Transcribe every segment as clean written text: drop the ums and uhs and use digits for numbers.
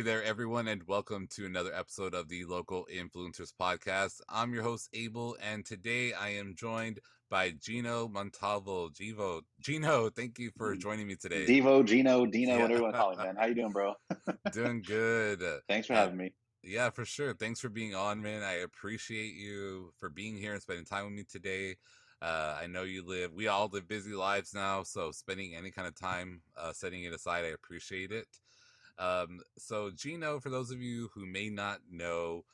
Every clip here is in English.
there, everyone, and welcome to another episode of the Local Influencers Podcast. I'm your host, Abel, and today I am joined by Gino Montalvo. Gino, thank you for joining me today. Devo, Gino, Dino, Yeah, whatever you want to call me, man. How you doing, bro? doing good. Thanks for Uh, having me. yeah, for sure. Thanks for being on, man. I appreciate you for being here and spending time with me today. I know we all live busy lives now, so spending any kind of time setting it aside, I appreciate it. So Gino, for those of you who may not know,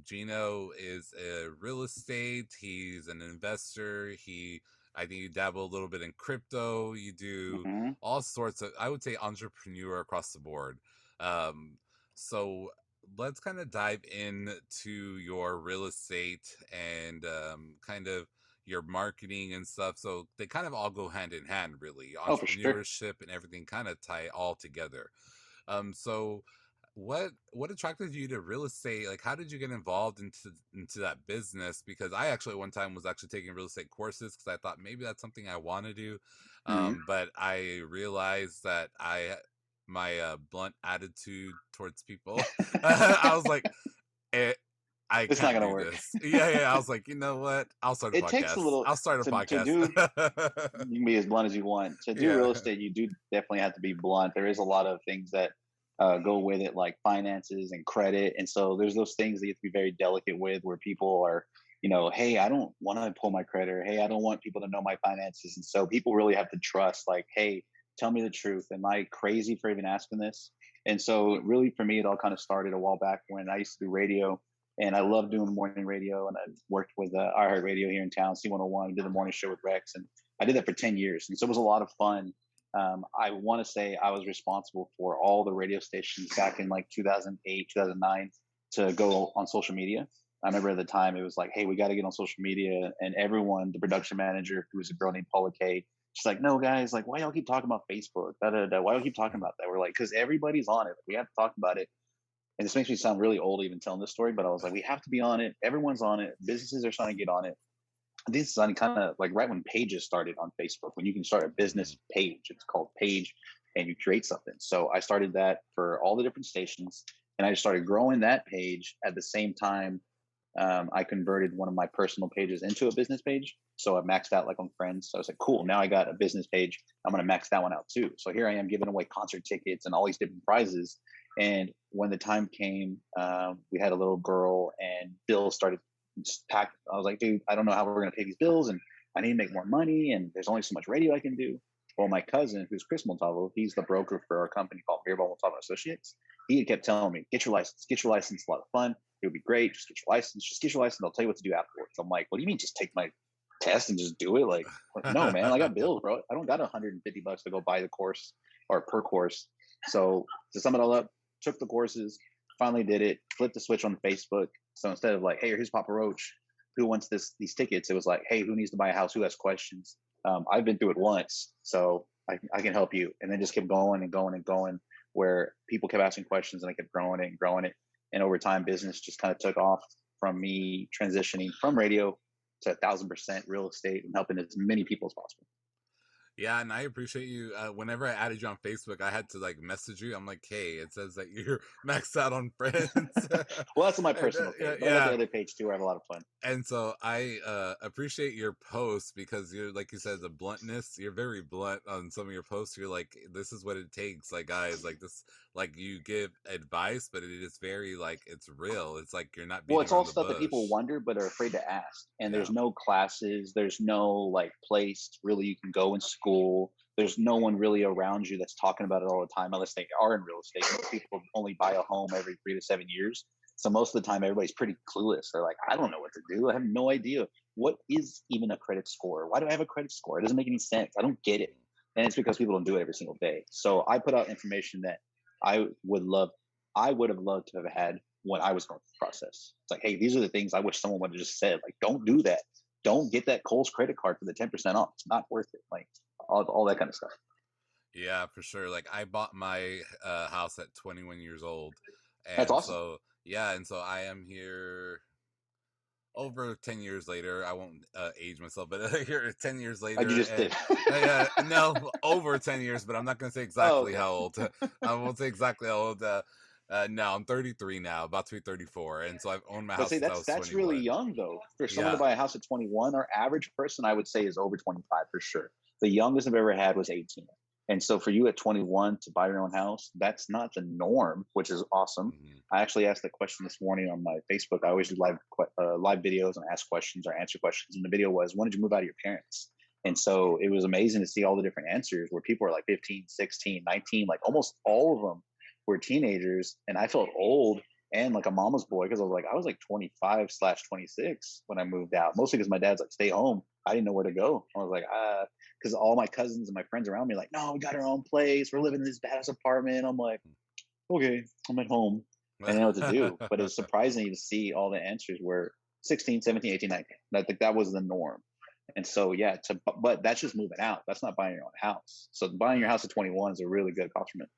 Gino is a real estate. He's an investor. I think you dabble a little bit in crypto. You do hmm all sorts of, I would say, entrepreneur across the board. Um, so let's kind of dive into your real estate and kind of your marketing and stuff. So they kind of all go hand in hand, really. Oh, for sure. Entrepreneurship and everything kind of tie all together. So what attracted you to real estate? Like, how did you get involved into that business? Because I actually one time was actually taking real estate courses because I thought maybe that's something I want to do. hmm But I realized that my blunt attitude towards people, I was like, eh, I It's not can't gonna do work. this. Yeah. I was like, you know what? I'll start a It takes a podcast. little I'll start a to podcast. do. You can be as blunt as you want. To do Yeah. real estate, you do definitely have to be blunt. There is a lot of things that go with it, like finances and credit, and so there's those things that you have to be very delicate with, where people are, hey, I don't want to pull my credit, or hey, I don't want people to know my finances, and so people really have to trust, like, hey, tell me the truth. Am I crazy for even asking this? And so, really, for me, it all kind of started a while back when I used to do radio. And I love doing morning radio, and I worked with iHeartRadio here in town, C101, did the morning show with Rex, and I did that for 10 years. And so it was a lot of fun. I want to say I was responsible for all the radio stations back in like 2008, 2009 to go on social media. I remember at the time it was like, hey, we got to get on social media. And everyone, the production manager, who was a girl named Paula Kay, she's like, no, guys, like, why y'all keep talking about Facebook? Da, da, da. Why y'all keep talking about that? We're like, because everybody's on it. We have to talk about it. And this makes me sound really old even telling this story, but I was like, we have to be on it. Everyone's on it. Businesses are trying to get on it. This is kind of like right when pages started on Facebook, when you can start a business page. It's called Page, and you create something. So I started that for all the different stations, and I just started growing that page at the same time. I converted one of my personal pages into a business page. So I maxed out like on Friends. So I was like, cool, now I got a business page. I'm going to max that one out too. So here I am giving away concert tickets and all these different prizes. And when the time came, we had a little girl, and bills started packed. I was like, dude, I don't know how we're going to pay these bills, and I need to make more money, and there's only so much radio I can do. Well, my cousin, who's Chris Montalvo, he's the broker for our company called Montalvo Associates. He kept telling me, get your license, get your license. It's a lot of fun. It would be great. Just get your license. Just get your license. I'll tell you what to do afterwards. I'm like, what do you mean just take my test and just do it? Like, no, man, I got bills, bro. I don't got $150 to go buy the course or per course. So to sum it all up, took the courses, finally did it, flipped the switch on Facebook. So instead of like, hey, here's Papa Roach, who wants these tickets? It was like, hey, who needs to buy a house? Who has questions? I've been through it once, so I can help you. And then just kept going and going and going, where people kept asking questions, and I kept growing it and growing it. And over time, business just kind of took off from me transitioning from radio to 1,000% real estate and helping as many people as possible. Yeah, and I appreciate you. Whenever I added you on Facebook, I had to like message you. I'm like, hey, it says that you're maxed out on friends. Well, that's on my And, personal page, but I got yeah, the other page too, where I have a lot of fun. and so I appreciate your posts because you're, like you said, the bluntness. You're very blunt on some of your posts. You're like, this is what it takes. Like, guys, like this, like you give advice, but it is very like it's real. It's like you're not Well, beating it's all around the stuff that people bush. wonder but are afraid to ask. And Yeah. there's no classes, there's no like place really you can go in school. There's no one really around you that's talking about it all the time, unless they are in real estate. Most people only buy a home every 3 to 7 years. So most of the time, everybody's pretty clueless. They're like, I don't know what to do. I have no idea. What is even a credit score? Why do I have a credit score? It doesn't make any sense. I don't get it. And it's because people don't do it every single day. So I put out information that I would love, I would have loved to have had when I was going through the process. It's like, hey, these are the things I wish someone would have just said. Like, don't do that. Don't get that Kohl's credit card for the 10% off. It's not worth it. Like all that kind of stuff. Yeah, for sure. Like I bought my house at 21 years old, That's and awesome. so yeah, and so I am here over 10 years later. I won't age myself, but here 10 years You later, just and did. no, over 10 years, but I'm not going to say Oh, exactly okay. how old. I won't say exactly how old. No, I'm 33 now, about to be 34, and so I've owned my But house see, since I that's was that's really 21. young though. For someone to Yeah. buy a house at 21, our average person I would say is over 25 for sure. The youngest I've ever had was 18. And so for you at 21 to buy your own house, that's not the norm, which is awesome. Hmm. I actually asked that question this morning on my Facebook. I always do live videos and ask questions or answer questions. And the video was, when did you move out of your parents? And so it was amazing to see all the different answers where people are like 15, 16, 19, like almost all of them were teenagers. And I felt old and like a mama's boy because I was like 25/26 when I moved out. Mostly because my dad's like, stay home. I didn't know where to go. I was like, because all my cousins and my friends around me are like, no, we got our own place. We're living in this badass apartment. I'm like, okay, I'm at home. I didn't know what to do. But it was surprising to see all the answers were 16, 17, 18, 19. I think that was the norm. And so, yeah, but that's just moving out. That's not buying your own house. So buying your Right. house at 21 is a really good accomplishment.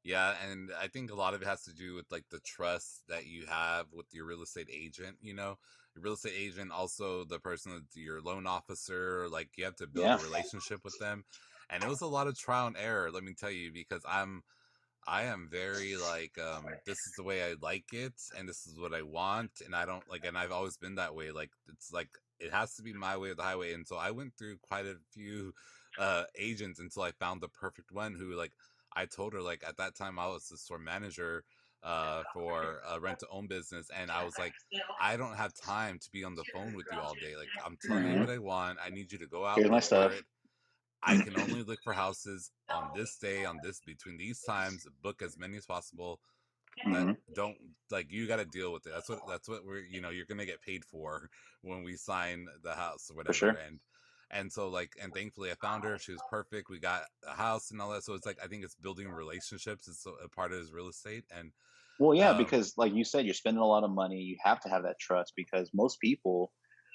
Yeah, and I think a lot of it has to do with like the trust that you have with your real estate agent, Your real estate agent, also the person that's your loan officer, like you have to build a Yeah. relationship with them. And it was a lot of trial and error, let me tell you, because I am very like this is the way I like it and this is what I want and I don't like and I've always been that way. Like it's like it has to be my way or the highway. And so I went through quite a few agents until I found the perfect one who like I told her like at that time I was the store manager for a rent to own business and I was like I don't have time to be on the phone with you all day. Like I'm telling you what Mhm. I want. I need you to go out Here's my look for stuff. it. I can only look for houses on this day, on this between these times, book as many as possible that Mhm. don't like you got to deal with it. That's what we're you're gonna get paid for when we sign the house or For whatever. sure. And so like and thankfully I found her. She was perfect. We got a house and all that. So it's like I think it's building relationships. It's a part of his real estate and Well, yeah, um because like you said, you're spending a lot of money. You have to have that trust because most people,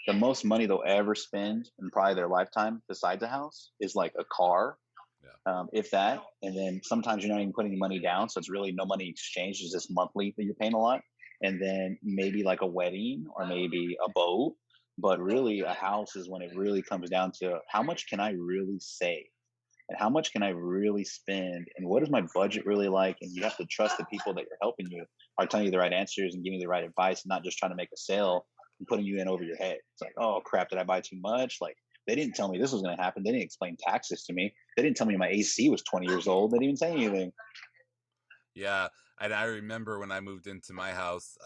the most money they'll ever spend in probably their lifetime besides a house is like a car, yeah. if that. And then sometimes you're not even putting any money down. So it's really no money exchanged. It's just monthly that you're paying a lot. And then maybe like a wedding or maybe a boat. But really, a house is when it really comes down to how much can I really save? And how much can I really spend? And what is my budget really like? And you have to trust the people that you're helping you are telling you the right answers and giving you the right advice, and not just trying to make a sale and putting you in over your head. It's like, oh crap, did I buy too much? Like they didn't tell me this was going to happen. They didn't explain taxes to me. They didn't tell me my AC was 20 years old. They didn't even say anything. Yeah. And I remember when I moved into my house,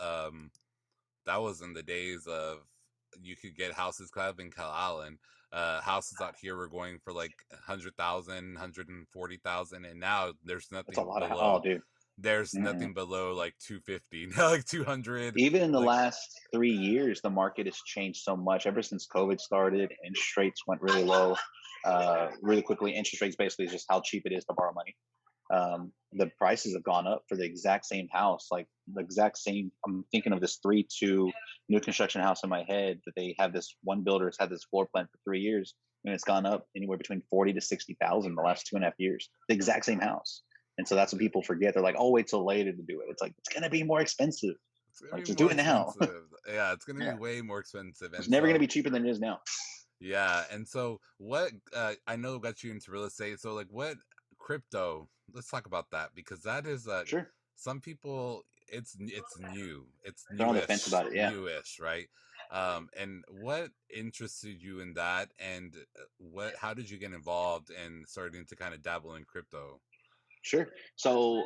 that was in the days of you could get houses kind of in Cal Allen. Houses out here were going for like 100,000, 140,000, and now That's a lot of, oh, dude. there's Mm-mm. nothing below like 250, like 200, Even in the like last 3 years, the market has changed so much. Ever since COVID started, interest rates went really low, really quickly. Interest rates basically is just how cheap it is to borrow money. The prices have gone up for the exact same house, like the exact same. I'm thinking of this 3-2 new construction house in my head that they have this one builder has had this floor plan for 3 years, and it's gone up anywhere between 40 to 60,000 the last 2.5 years. The exact same house. And so that's what people forget. They're like, "Oh, wait till later to do it." It's like it's gonna be more expensive. it's gonna Like be just do more it now. expensive. Yeah, it's gonna be Yeah, way more expensive. it's And never gonna so be cheaper than it is now. yeah, and so what I know got you into real estate. So like what crypto? Let's talk about that because that is Sure, some people it's new. It's they're on the fence newish, about it. Yeah. newish, right? And what interested you in that and what how did you get involved in starting to kind of dabble in crypto? Sure. So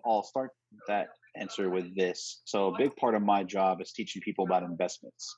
I'll start that answer with this. So a big part of my job is teaching people about investments,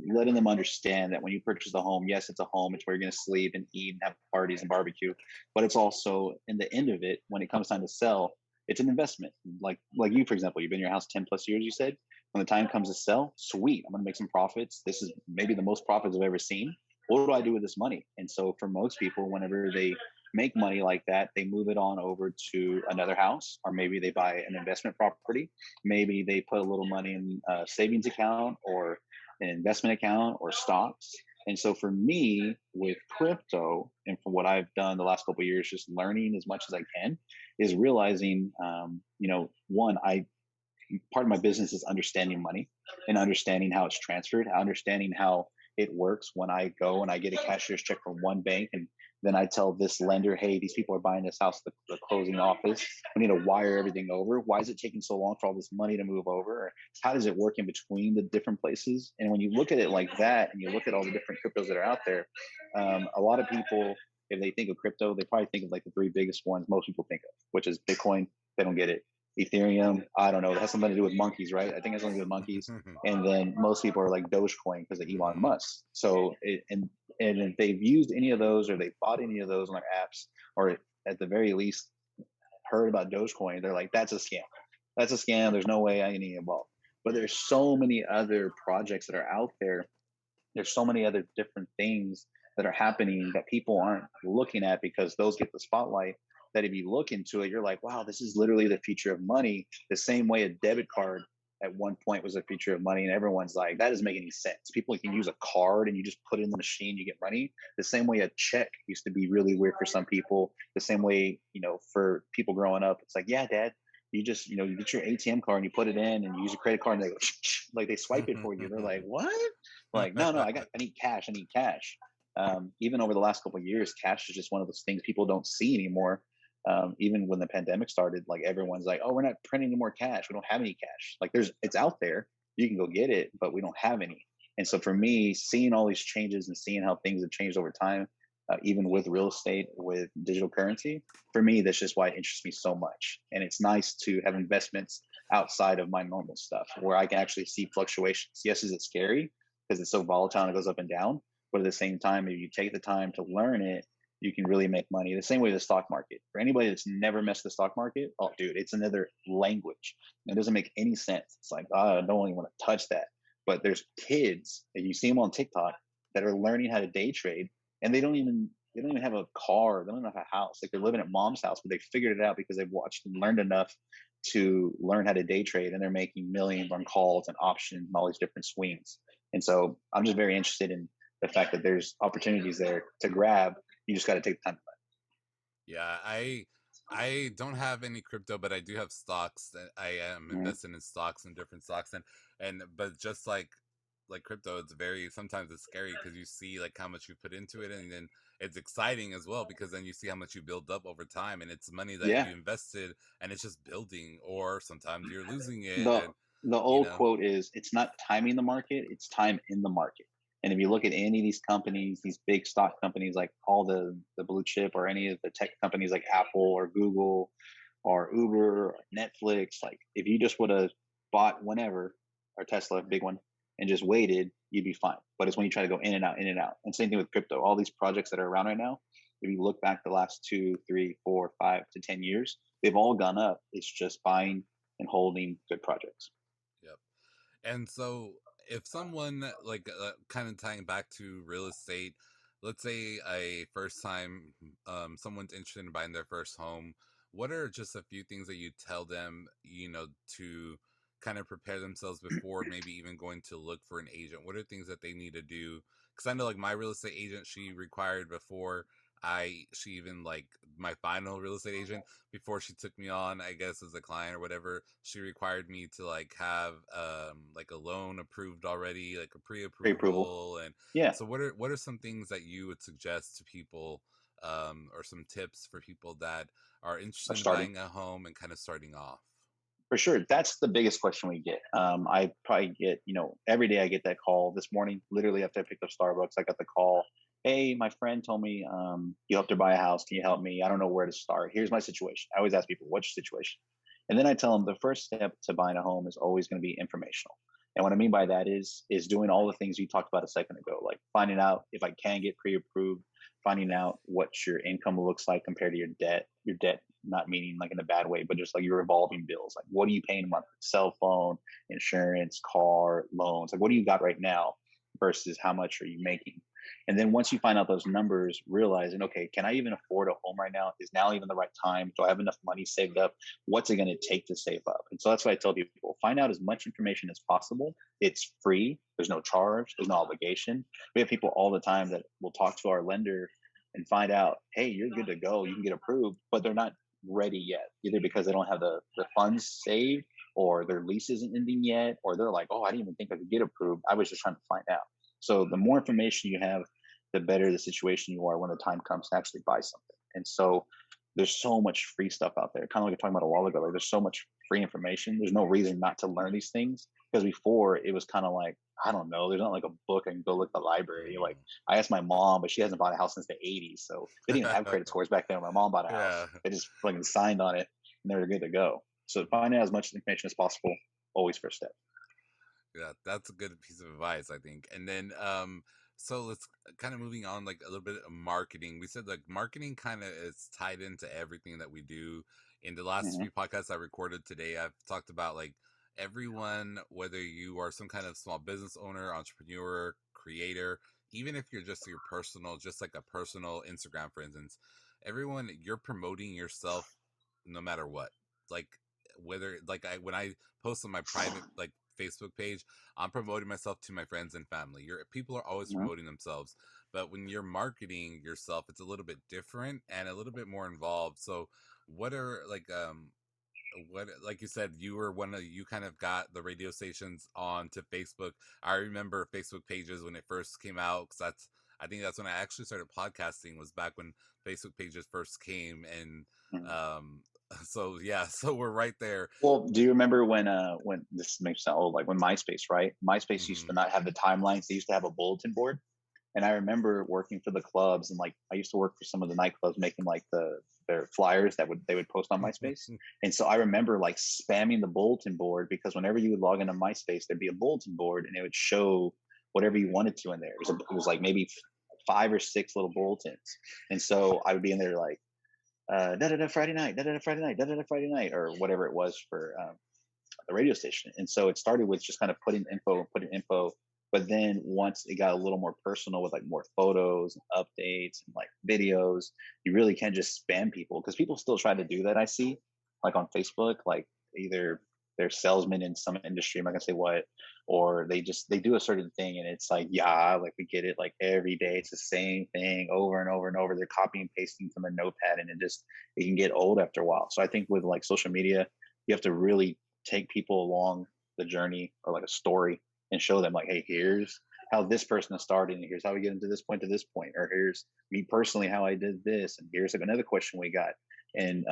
letting them understand that when you purchase a home, yes, it's a home. It's where you're going to sleep and eat and have parties and barbecue, but it's also in the end of it, when it comes time to sell, it's an investment. Like you, for example, you've been in your house 10+ years. You said when the time comes to sell, sweet, I'm going to make some profits. This is maybe the most profits I've ever seen. What do I do with this money? And so for most people, whenever they make money like that, they move it on over to another house, or maybe they buy an investment property. Maybe they put a little money in a savings account or an investment account or stocks. And so for me with crypto and from what I've done the last couple of years, just learning as much as I can is realizing, one, I part of my business is understanding money and understanding how it's transferred, understanding how it works when I go and I get a cashier's check from one bank and then I tell this lender, hey, these people are buying this house, the closing office. We need to wire everything over. Why is it taking so long for all this money to move over? How does it work in between the different places? And when you look at it like that, and you look at all the different cryptos that are out there, a lot of people, if they think of crypto, they probably think of like the three biggest ones most people think of, which is Bitcoin. They don't get it. Ethereum, I don't know. It has something to do with monkeys, right? I think it has something to do with monkeys. And then most people are like Dogecoin because of Elon Mm. Musk. So, and if they've used any of those or they bought any of those on their apps, or at the very least heard about Dogecoin, they're like, that's a scam. That's a scam. There's no way I can get involved. But there's so many other projects that are out there. There's so many other different things that are happening that people aren't looking at because those get the spotlight. That if you look into it, you're like, wow, this is literally the future of money. The same way a debit card at one point was a future of money, and everyone's like, that doesn't make any sense. People can use a card and you just put it in the machine, you get money. The same way a check used to be really weird for some people. The same way, for people growing up, it's like, yeah, dad, you just, you get your ATM card and you put it in and you use your credit card and they go, like they swipe it for you. They're like, what? Like, no, I need cash. I need cash. Even over the last couple of years, cash is just one of those things people don't see anymore. Even when the pandemic started, like everyone's like, oh, we're not printing any more cash. We don't have any cash. Like it's out there. You can go get it, but we don't have any. And so for me, seeing all these changes and seeing how things have changed over time, even with real estate, with digital currency, for me, that's just why it interests me so much. And it's nice to have investments outside of my normal stuff where I can actually see fluctuations. Yes, is it scary because it's so volatile and it goes up and down? But at the same time, if you take the time to learn it, you can really make money. The same way the stock market. For anybody that's never messed the stock market, oh, dude, it's another language. It doesn't make any sense. It's like, oh, I don't even want to touch that. But there's kids, and you see them on TikTok, that are learning how to day trade, and they don't even have a car. They don't even have a house. Like they're living at mom's house, but they figured it out because they've watched and learned enough to learn how to day trade, and they're making millions on calls and options and all these different swings. And so I'm just very interested in the fact that there's opportunities there to grab. You just got to take the time. Yeah, I don't have any crypto, but I do have stocks. That I am Mhm. invested in stocks and different stocks, and but just like crypto, it's very sometimes it's scary because you see like how much you put into it, and then it's exciting as well because then you see how much you build up over time, and it's money that Yeah. you invested, and it's just building, or sometimes you're losing it, the and the you old know, quote is, it's not timing the market, it's time in the market. And if you look at any of these companies, these big stock companies, like all the blue chip, or any of the tech companies like Apple or Google or Uber or Netflix, like if you just would have bought whenever, or Tesla, big one, and just waited, you'd be fine. But it's when you try to go in and out, in and out. And same thing with crypto. All these projects that are around right now, if you look back the last 2, 3, 4, 5 to 10 years, they've all gone up. It's just buying and holding good projects. yep. And so, if someone like kind of tying back to real estate, let's say a first time, someone's interested in buying their first home, what are just a few things that you tell them, to kind of prepare themselves before maybe even going to look for an agent? What are things that they need to do? Because I know like my real estate agent, she required before she even like my final real estate agent before she took me on, I guess, as a client or whatever, she required me to like have like a loan approved already, like a Pre-approval. pre-approval. And Yeah, so what are some things that you would suggest to people, or some tips for people that are are interested in starting. buying a home and kind of starting off? For sure. That's the biggest question we get. I probably get, every day I get that call. This morning, literally after I picked up Starbucks, I got the call. Hey, my friend told me you helped her buy a house. Can you help me? I don't know where to start. Here's my situation. I always ask people, what's your situation? And then I tell them the first step to buying a home is always going to be informational. And what I mean by that is doing all the things you talked about a second ago, like finding out if I can get pre-approved, finding out what your income looks like compared to your debt. Your debt, not meaning like in a bad way, but just like your revolving bills. Like what are you paying a month? Cell phone, insurance, car, loans. Like what do you got right now versus how much are you making? And then once you find out those numbers, realizing, okay, can I even afford a home right now? Is now even the right time? Do I have enough money saved up? What's it going to take to save up? And so that's why I tell people, find out as much information as possible. It's free. There's no charge. There's no obligation. We have people all the time that will talk to our lender and find out, hey, you're good to go. You can get approved, but they're not ready yet, either because they don't have the funds saved, or their lease isn't ending yet, or they're like, oh, I didn't even think I could get approved. I was just trying to find out. So the more information you have, the better the situation you are when the time comes to actually buy something. And so there's so much free stuff out there. Kind of like you're talking about a while ago. Like there's so much free information. There's no reason not to learn these things because before it was kind of like I don't know. There's not like a book I can go look at the library. Like Mm. I asked my mom, but she hasn't bought a house since the '80s, so they didn't even have credit scores back then. When my mom bought a Yeah. house, they just fucking signed on it and they were good to go. So find out as much information as possible. Always first step. Yeah, that's a good piece of advice, I think. And then so let's kind of moving on like a little bit of marketing. We said like marketing kind of is tied into everything that we do. In the last Hmm. few podcasts I recorded today, I've talked about like everyone, whether you are some kind of small business owner, entrepreneur, creator, even if you're just your personal, just like a personal Instagram, for instance, everyone, you're promoting yourself no matter what. Like whether like I when I post on my private like Facebook page, I'm promoting myself to my friends and family. People are always Hmm. promoting themselves, but when you're marketing yourself, it's a little bit different and a little bit more involved. So, what are what like you said, you were one of you kind of got the radio stations onto Facebook. I remember Facebook pages when it first came out because that's I think that's when I actually started podcasting was back when Facebook pages first came and Hmm. um so yeah, so we're right there. Well, do you remember when this makes it sound old, like when MySpace, right? MySpace used Hmm. to not have the timelines. They used to have a bulletin board. And I remember working for the clubs and like I used to work for some of the nightclubs making like their flyers that would they would post on MySpace. And so I remember like spamming the bulletin board because whenever you would log into MySpace, there'd be a bulletin board and it would show whatever you wanted to in there. It was like maybe five or six little bulletins. And so I would be in there like da da da Friday night, da da da Friday night, da da da Friday night, or whatever it was for the radio station. And so it started with just kind of putting info. But then once it got a little more personal with like more photos and updates and like videos, you really can't just spam people because people still try to do that. I see like on Facebook, like either they're salesmen in some industry, I'm not gonna say what, or they do a certain thing and it's like, yeah, like we get it like every day. It's the same thing over and over and over. They're copying and pasting from a notepad and it can get old after a while. So I think with like social media, you have to really take people along the journey or like a story and show them like, hey, here's how this person has started and here's how we get into this point to this point, or here's me personally how I did this and here's like another question we got. And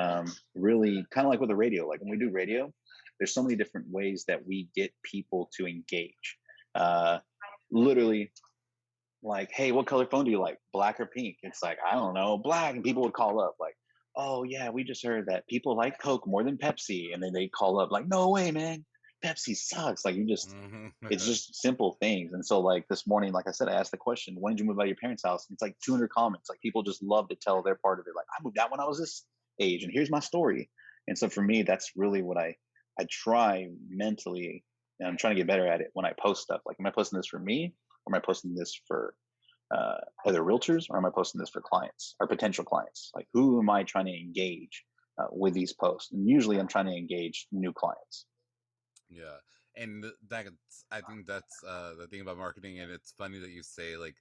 really kind of like with the radio, like when we do radio, there's so many different ways that we get people to engage. uh Literally, like, hey, what color phone do you like, black or pink? It's like, I don't know, black. And people would call up like, oh yeah, we just heard that people like Coke more than Pepsi. And then they call up like, no way, man, Pepsi sucks. Like, you just, Hmm. it's just simple things. And so like this morning, like I said, I asked the question, when did you move out of your parents' house? And it's like 200 comments. Like people just love to tell their part of it. Like, I moved out when I was this age and here's my story. And so for me, that's really what I try mentally, and I'm trying to get better at it when I post stuff. Like, am I posting this for me, or am I posting this for other realtors, or am I posting this for clients or potential clients? Like, who am I trying to engage with these posts? And usually, I'm trying to engage new clients. Yeah, and that's I think that's the thing about marketing, and it's funny that you say like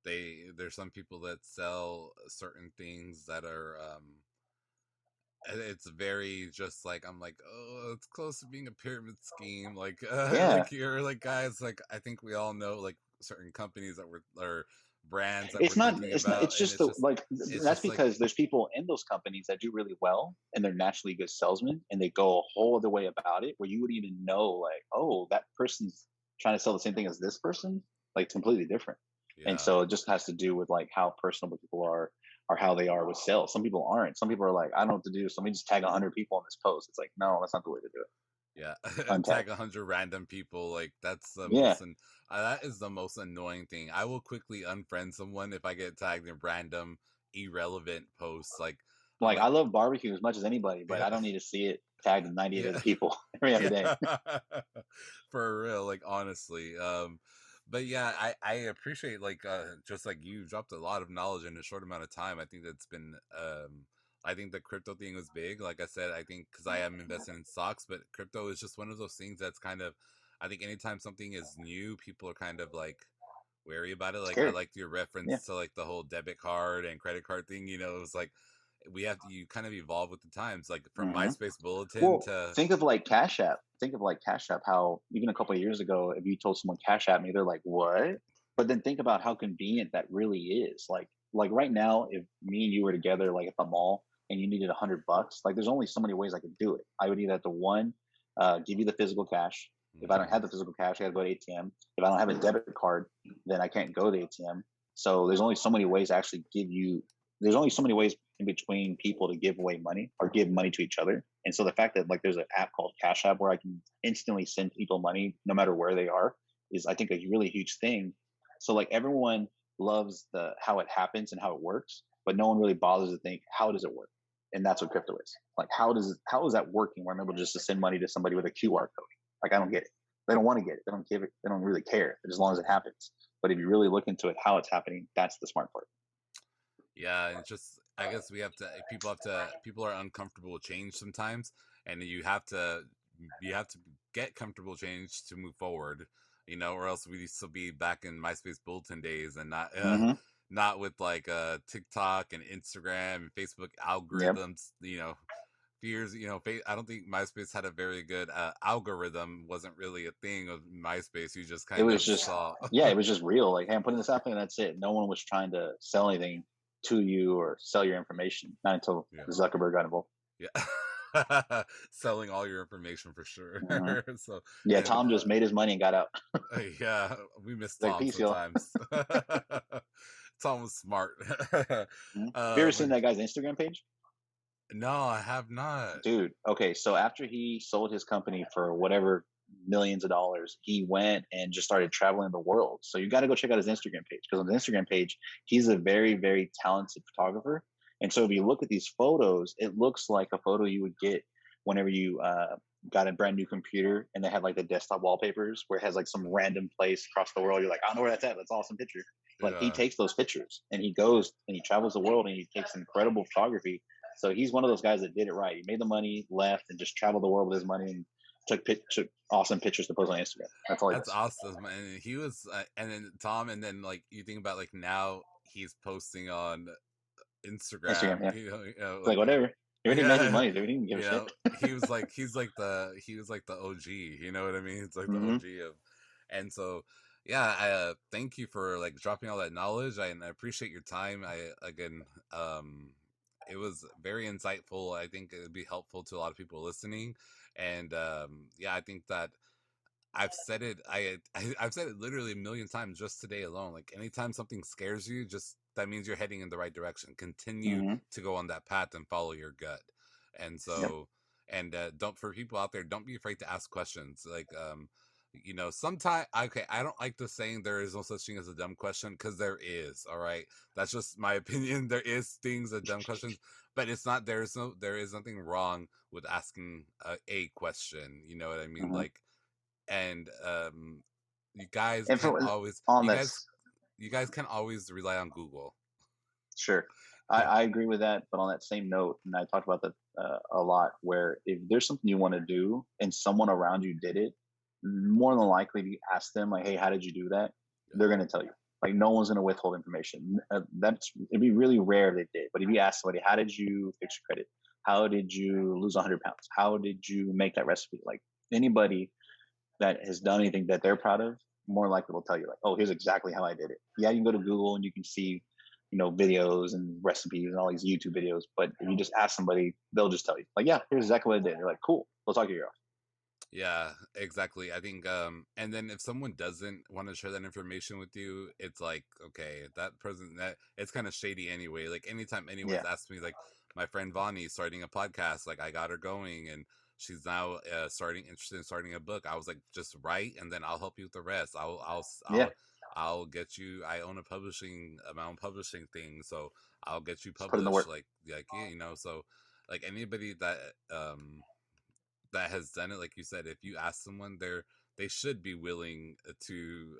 there's some people that sell certain things that are it's very just like I'm like, oh, it's close to being a pyramid scheme, like Yeah, like you're like guys, like I think we all know like certain companies that we're or brands that we're it's not. thinking It's not. about, It's and just the, like it's that's just like because there's people in those companies that do really well, and they're naturally good salesmen, and they go a whole other way about it, where you would even know, like, oh, that person's trying to sell the same thing as this person, like completely different. And yeah. so it just has to do with like how personable people are, or how they are with sales. Some people aren't. Some people are like, I don't know what to do, so let me just tag 100 people on this post. It's like, no, that's not the way to do it. Yeah, Untag. tag 100 random people. Like that's the Yeah, most, and that is the most annoying thing. I will quickly unfriend someone if I get tagged in random, irrelevant posts. Like I'm like like, I love barbecue as much as anybody, but yeah, I don't need to see it tagged to 98 yeah, other people every other yeah, day. for real. Like honestly, but yeah, I appreciate like just like you dropped a lot of knowledge in a short amount of time. I think that's been I think the crypto thing was big. Like I said, I think because I am invested in stocks, but crypto is just one of those things that's kind of, I think anytime something is new, people are kind of like wary about it. Like I Scared. liked your Yeah. reference to like the whole debit card and credit card thing. You know, it was like we have to you kind of evolve with the times, like from Hmm. MySpace bulletin Well, to think of like Cash App. Think of like Cash App. How even a couple of years ago, if you told someone Cash App me, they're like, "What?" But then think about how convenient that really is. Like right now, if me and you were together like at the mall and you needed $100, like there's only so many ways I could do it. I would either have to one, give you the physical cash. If I don't Hmm. have the physical cash, I gotta go to ATM. If I don't have a debit card, then I can't go to the ATM. So there's only so many ways to actually give you. There's only so many ways in between people to give away money or give money to each other. And so the fact that like there's an app called Cash App where I can instantly send people money no matter where they are is I think a really huge thing. So like everyone loves the how it happens and how it works, but no one really bothers to think how does it work? And that's what crypto is. Like how is that working where I'm able just to send money to somebody with a QR code? Like I don't get it. They don't want to get it. They don't give it. They don't really care as long as it happens. But if you really look into it, how it's happening, that's the smart part. Yeah, and it's just I guess we have to people are uncomfortable with change sometimes, and you have to get comfortable with change to move forward, or else we used to be back in MySpace bulletin days and not Hmm. not with like TikTok and Instagram and Facebook Yep. algorithms, few years, I don't think MySpace had a very good algorithm. Wasn't really a thing of MySpace. You just It kind was of just, saw. yeah, it was just real. Like, hey, I'm putting this out there, and that's it. No one was trying to sell anything to you or sell your information. Not until Yeah. Zuckerberg got involved. Yeah. Selling all your information for sure. Hmm. So, Yeah, and Tom just made his money and got out. yeah, we miss Like, Tom peace, y'all. sometimes. Tom was smart. Mhm. Have you ever uh, seen that guy's Instagram page? no, I have not. Dude, okay, so after he sold his company for whatever millions of dollars, he went and just started traveling the world. So you got to go check out his Instagram page because on the Instagram page, he's a very, very talented photographer. And so if you look at these photos, it looks like a photo you would get whenever you got a brand new computer and they had like the desktop wallpapers where it has like some random place across the world. You're like, I don't know where that's at. That's an awesome picture. Like he Yeah, takes those pictures and he goes and he travels the world and he takes incredible photography. So he's one of those guys that did it right. He made the money, left, and just traveled the world with his money and took awesome pictures to post on Instagram. That's all he that's does. awesome. And he was, and then Tom, and then like you think about like now he's posting on Instagram, Instagram. yeah. It's like Like whatever. He already made his yeah, money, dude. He didn't give a shit. he was like the OG. You know what I mean? It's like the Hmm. OG of, and so yeah. I thank you for like dropping all that knowledge. And I appreciate your time. Um, it was very insightful. I think it would be helpful to a lot of people listening. And yeah, I think that I've said it. I've said it literally a million times just today alone. Like anytime something scares you, just that means you're heading in the right direction. Continue Hmm. to go on that path and follow your gut. And Yep. so, and don't for people out there, don't be afraid to ask questions. Like, sometimes okay, I don't like the saying there is no such thing as a dumb question because there is. All right, that's just my opinion. There is things that dumb questions, but it's not. There is nothing wrong with asking a question. You know what I mean? Hmm. Like and you guys And can't for always on this, you guys can always rely on Google. sure, I agree with that. But on that same note, and I talked about that a lot, where if there's something you want to do and someone around you did it, more than likely, if you ask them like, "Hey, how did you do that?" Yeah. They're going to tell you. Like, no one's going to withhold information. That's it'd be really rare if they did. But if you ask somebody, "How did you fix your credit? How did you lose 100 pounds? How did you make that recipe?" Like anybody that has done anything that they're proud of, more likely will tell you like, "Oh, here's exactly how I did it." Yeah, you can go to Google and you can see, videos and recipes and all these YouTube videos. But if you just ask somebody, they'll just tell you like, "Yeah, here's exactly what I did." You're like, "Cool, we'll talk to you off." Yeah, exactly. I think and then if someone doesn't want to share that information with you, it's like, okay, that person that it's kind of shady anyway. Like anytime anyone's Yeah, asked me like my friend Vonnie starting a podcast, like I got her going and she's now starting interested in starting a book. I was like, just write and then I'll help you with the rest. yeah, I'll get you. I own my own publishing thing, so I'll get you just put in the published. work. Like yeah, so like anybody that has done it, like you said, if you ask someone, they should be willing to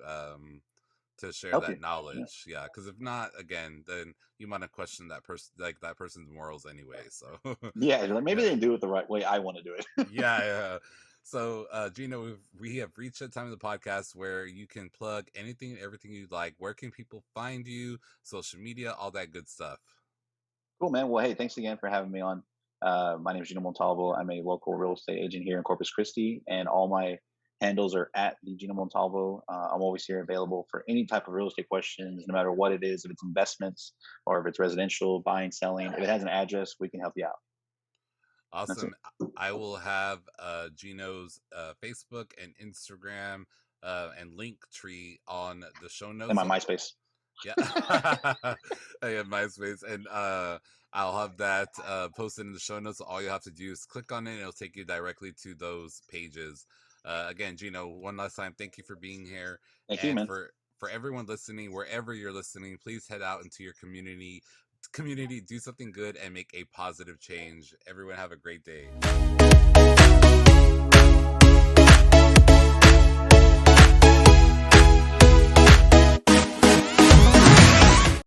share Help that you. Yeah, knowledge. Yeah, because if not, again, then you might have questioned that person, like that person's morals anyway. So yeah. Like maybe yeah, they didn't do it the right way I want to do it. yeah. So, Gino, we have reached the time of the podcast where you can plug anything and everything you like. Where can people find you? Social media, all that good stuff. Cool, man. Well, hey, thanks again for having me on. My name is Gino Montalvo. I'm a local real estate agent here in Corpus Christi, and all my handles are at the Gino Montalvo. I'm always here available for any type of real estate questions, no matter what it is, if it's investments or if it's residential, buying, selling. If it has an address, we can help you out. That's it. Awesome. I will have Gino's Facebook and Instagram and link tree on the show And notes. my MySpace. Yeah. I have MySpace, and I'll have that posted in the show notes. So all you have to do is click on it, and it'll take you directly to those pages. Again, Gino, one last time, thank you for being here. Thank you, And man. for everyone listening, wherever you're listening, please head out into your community, do something good, and make a positive change. Everyone have a great day.